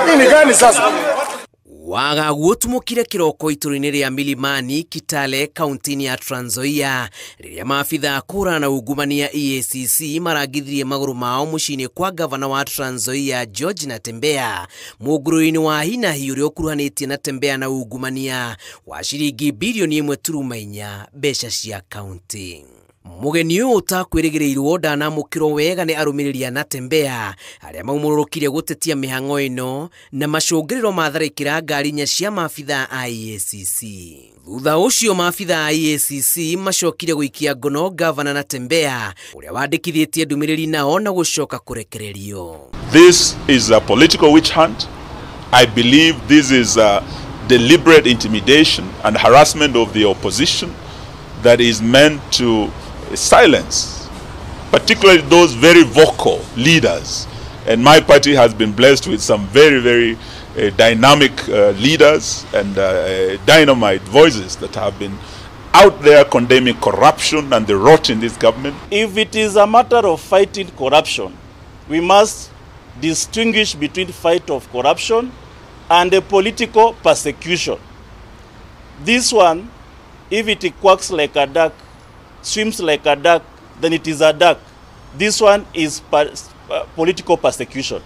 Nini gani sasa? Waga gutumukire kiroko ituri-ini ria Milimani, Kitale, kaunti ya Trans Nzoia, riria maafitha kura na ungumania EACC marangithirie maguru mao mucini kwa gavana wa Trans Nzoia George Natembeya muguru-ini wa hinahi uria ukuruhanitie Natembeya na ungumania wa ciringi bilioni 1.4 mbeca cia kaunti. Mugeni uyu utakwirigirirwo ndanamukirwo wega ni arumiriri a Natembeya aria maumururukire gutetia mihango ino na macungiriro matharikira ngari nya cia maafitha a EACC. Thutha ucio maafitha a EACC macokire guikia ngono gavana Natembeya uria wandikithitie ndumiriri nao na gucoka kurekererio. This is a political witch hunt. I believe this is a deliberate intimidation and harassment of the opposition that is meant to silence, particularly those very vocal leaders. And my party has been blessed with some very dynamic leaders and dynamite voices that have been out there condemning corruption and the rot in this government. If it is a matter of fighting corruption, we must distinguish between fight of corruption and a political persecution. This one, if it quacks like a duck, swims like a duck, then it is a duck. This one is political persecution.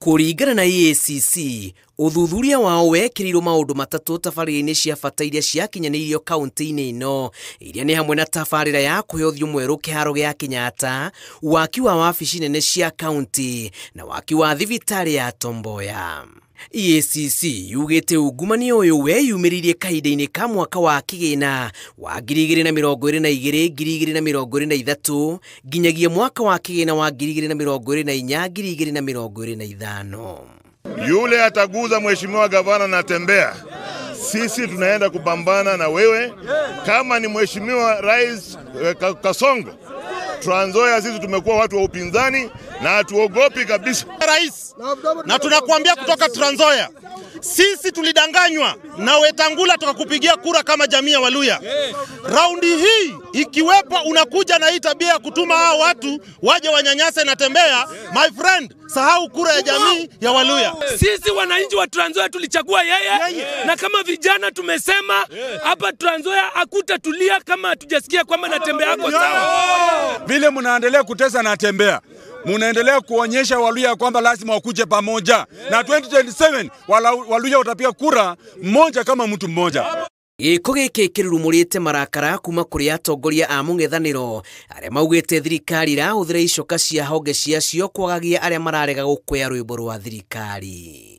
Kuringana na EACC, uthuthuria wao wekirirwo maundu matatu tabarĩra-inĩ cia bata iria ciakinyanirio kaunti-inĩ ino, iria ni hamwe na tabarĩra ya kuheothio mweru kiharo gia Kenyatta, waki wa wabici nene cia kaunti na waki wa thibitari ya Tom Mboya. EACC yugite ungumania uyu weyumiririe kahinda-ini ka mwaka wa kigina wa 2022-2023 nginyagia mwaka wa kigina wa 2024-2025. Yule ataguza mheshimiwa gavana Natembeya, sisi tunaenda kupambana na wewe. Kama ni mheshimiwa Rais Kasongo, Trans Nzoia sisi tumekuwa watu wa upinzani na hatuogopi kabisa rais. Na tunakuambia kutoka Trans Nzoia, sisi tulidanganywa na Wetangula tukakupigia kura kama jamii ya Waluya. Raundi hii ikiwepo unakuja na hii tabia ya kutuma hao watu waje wanyanyase Natembeya, my friend, sahau kura ya jamii ya Waluya. Sisi wananchi wa Trans Nzoia tulichagua yeye, na kama vijana tumesema hapa Trans Nzoia hakutatulia kama hatujasikia kwamba Natembeya yako sawa. Vile mnaendelea kutesa Natembeya, munaendelea kuonyesha Waluya kwamba lazima wakuje pamoja, na 2027 Waluya watapiga kura mmoja kama mtu mmoja. Giko giki kirurumurite marakara kuma kuri atongoria a mung'ethaniro aria maugite thirikari irahuthira icoka cia honge ciacio kwagagia aria mararega gukwea rwimbo rwa thirikari.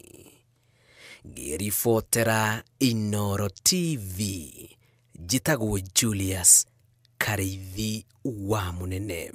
Ngiribotera Inooro TV, njitagwo Julius Kareithi wa Munene.